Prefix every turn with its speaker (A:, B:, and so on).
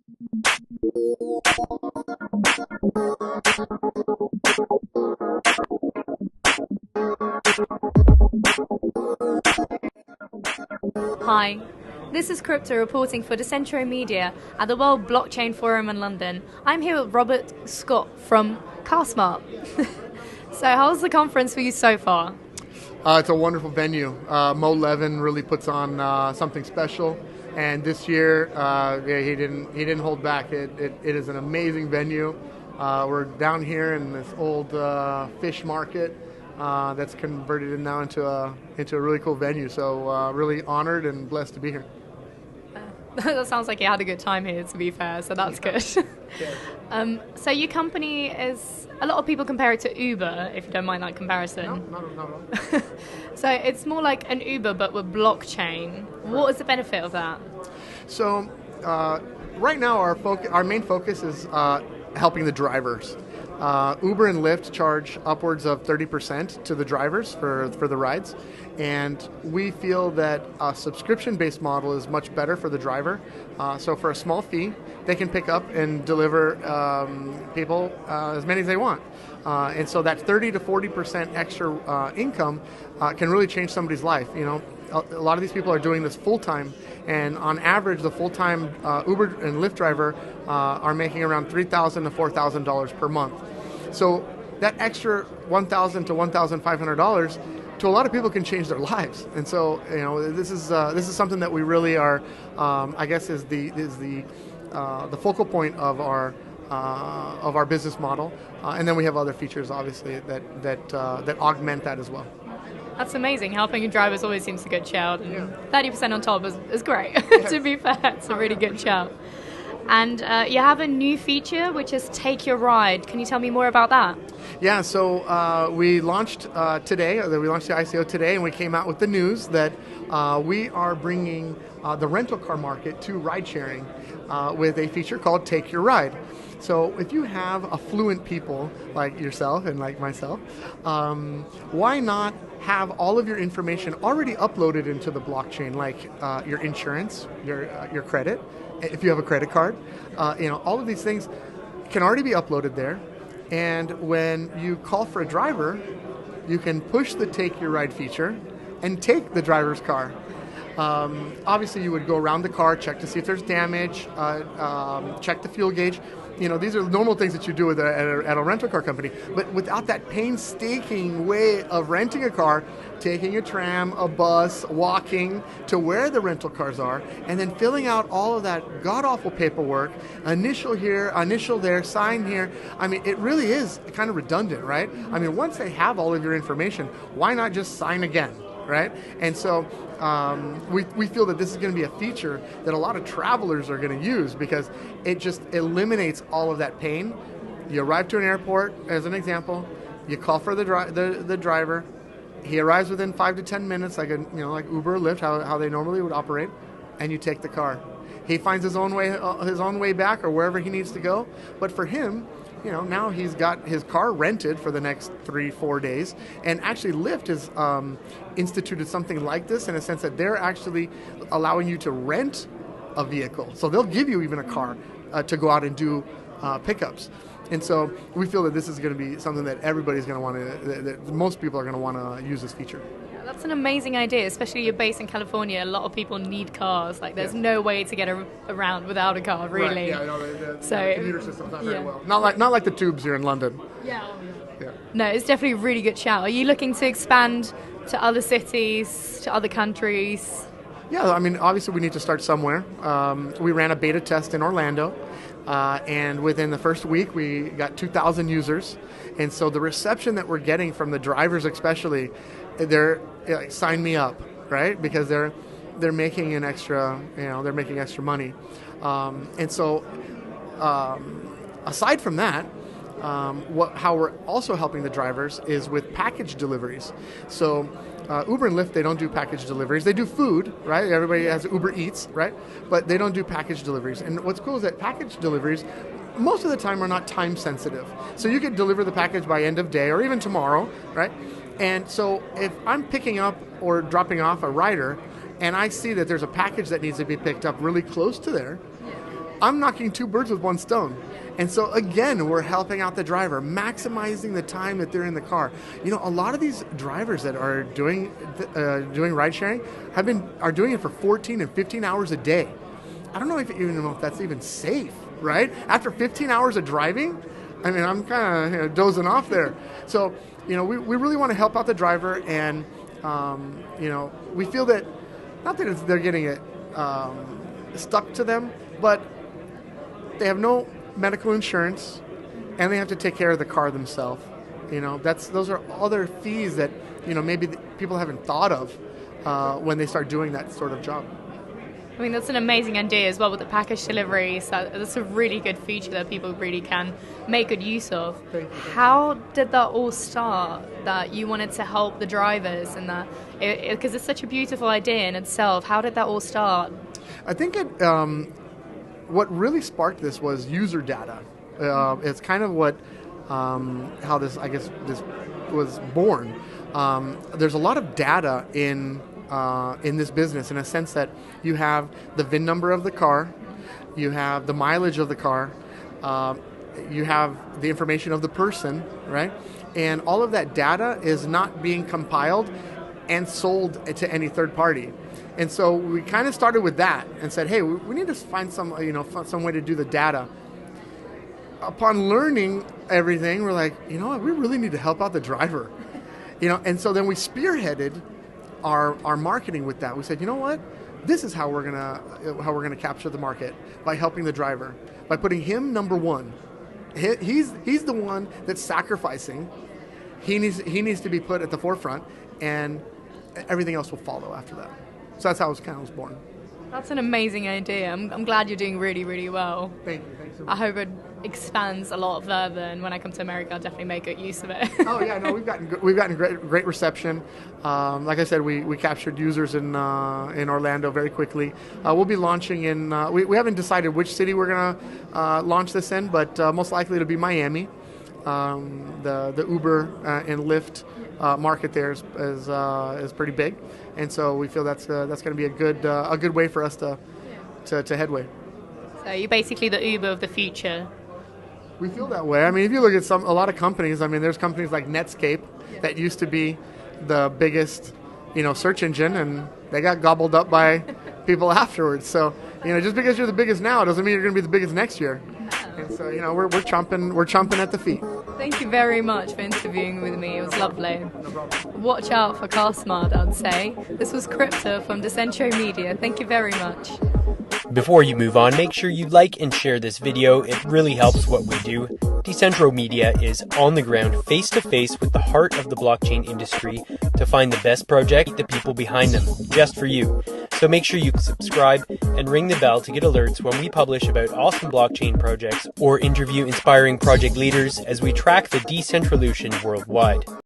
A: Hi, this is Crypto reporting for Decentro Media at the World Blockchain Forum in London. I'm here with Robert Scott from CarSmartt. So how's the conference for you so far?
B: It's a wonderful venue. Mo Levin really puts on something special, and this year he didn't hold back. It is an amazing venue. We're down here in this old fish market that's converted now into a really cool venue. So really honored and blessed to be here.
A: That sounds like you had a good time here, to be fair, so that's good.
B: Yeah.
A: So your company is, a lot of people compare it to Uber, if you don't mind that comparison.
B: No, not at all.
A: So it's more like an Uber, but with blockchain. What is the benefit of that?
B: So right now our main focus is helping the drivers. Uber and Lyft charge upwards of 30% to the drivers for the rides, and we feel that a subscription-based model is much better for the driver. So for a small fee, they can pick up and deliver people as many as they want. And so that 30 to 40% extra income can really change somebody's life. You know, a lot of these people are doing this full-time, and on average, the full-time Uber and Lyft driver are making around $3,000 to $4,000 per month. So that extra $1,000 to $1,500 to a lot of people can change their lives. And so, you know, this is something that we really are, I guess, is the focal point of our business model. And then we have other features, obviously, that augment that as well.
A: That's amazing. Helping drivers always seems a good shout. And 30% on top is great, to be fair. It's a really good shout. And you have a new feature, which is Take Your Ride. Can you tell me more about that?
B: Yeah, so we launched today. We launched the ICO today, and we came out with the news that we are bringing the rental car market to ride sharing with a feature called Take Your Ride. So if you have affluent people like yourself and like myself, why not have all of your information already uploaded into the blockchain, like your insurance, your credit, if you have a credit card, all of these things can already be uploaded there. And when you call for a driver, you can push the Take Your Ride feature and take the driver's car. Obviously, you would go around the car, check to see if there's damage, check the fuel gauge. You know, these are normal things that you do at a rental car company. But without that painstaking way of renting a car, taking a tram, a bus, walking to where the rental cars are, and then filling out all of that god-awful paperwork, initial here, initial there, sign here. I mean, it really is kind of redundant, right? I mean, once they have all of your information, why not just sign again, right? And so we feel that this is going to be a feature that a lot of travelers are going to use because it just eliminates all of that pain. You arrive to an airport, as an example, you call for the driver, he arrives within 5 to 10 minutes, like Uber or Lyft, how they normally would operate, and you take the car. He finds his own way back or wherever he needs to go. But for him, you know, now he's got his car rented for the next 3-4 days. And actually Lyft has instituted something like this in a sense that they're actually allowing you to rent a vehicle. So they'll give you even a car to go out and do pickups. And so we feel that this is going to be something that everybody's going to want to, that most people are going to want to use this feature.
A: Yeah, that's an amazing idea, especially you're based in California. A lot of people need cars. Like, there's no way to get around without a car, really.
B: Right. Yeah, no, the commuter system's not very well. Not like the tubes here in London.
A: Yeah. No, it's definitely a really good shout. Are you looking to expand to other cities, to other countries?
B: Yeah, I mean, obviously we need to start somewhere. We ran a beta test in Orlando. And within the first week, we got 2,000 users. And so the reception that we're getting from the drivers especially, they're like, sign me up, right? Because they're making an extra, they're making extra money. And so aside from that, how we're also helping the drivers is with package deliveries. So Uber and Lyft, they don't do package deliveries. They do food, right? Everybody has Uber Eats, right? But they don't do package deliveries. And what's cool is that package deliveries, most of the time, are not time sensitive. So you could deliver the package by end of day or even tomorrow, right? And so if I'm picking up or dropping off a rider and I see that there's a package that needs to be picked up really close to there, I'm knocking two birds with one stone. And so again, we're helping out the driver, maximizing the time that they're in the car. You know, a lot of these drivers that are doing ride sharing are doing it for 14 and 15 hours a day. I don't know if that's even safe, right? After 15 hours of driving, I mean, I'm kind of dozing off there. So, we really want to help out the driver, and we feel that not that they're getting it stuck to them, but they have no medical insurance, and they have to take care of the car themselves. Those are other fees that maybe people haven't thought of when they start doing that sort of job.
A: I mean, that's an amazing idea as well with the package delivery. So that's a really good feature that people really can make good use of. How did that all start, that you wanted to help the drivers, and that, because it's such a beautiful idea in itself, how did that all start?
B: I think what really sparked this was user data. It's kind of how this was born. There's a lot of data in this business, in a sense that you have the VIN number of the car, you have the mileage of the car, you have the information of the person, right? And all of that data is not being compiled and sold to any third party. And so we kind of started with that and said, hey, we need to find some way to do the data. Upon learning everything, we're like, we really need to help out the driver. And so then we spearheaded our marketing with that. We said, what? This is how we're gonna capture the market, by helping the driver, by putting him number one. He's the one that's sacrificing. He needs to be put at the forefront, and everything else will follow after that. So that's how it was born.
A: That's an amazing idea. I'm glad you're doing really, really well.
B: Thank you. Thanks so much.
A: I hope it expands a lot further, and when I come to America, I'll definitely make good use of it.
B: Oh yeah, no, we've gotten great reception. Like I said, we captured users in Orlando very quickly. We'll be launching in. We haven't decided which city we're gonna launch this in, but most likely it'll be Miami. The Uber and Lyft market there is pretty big, and so we feel that's going to be a good way for us to headway.
A: So you're basically the Uber of the future.
B: We feel that way. I mean, if you look at a lot of companies, I mean, there's companies like Netscape that used to be the biggest, search engine, and they got gobbled up by people afterwards. So, just because you're the biggest now doesn't mean you're going to be the biggest next year. And so, we're chomping at the feet.
A: Thank you very much for interviewing with me. It was lovely. Watch out for CarSmartt, I'd say. This was Crypto from Decentro Media. Thank you very much.
C: Before you move on, make sure you like and share this video. It really helps what we do. Decentro Media is on the ground, face-to-face with the heart of the blockchain industry to find the best project, the people behind them, just for you. So make sure you subscribe and ring the bell to get alerts when we publish about awesome blockchain projects or interview inspiring project leaders as we track the decentralization worldwide.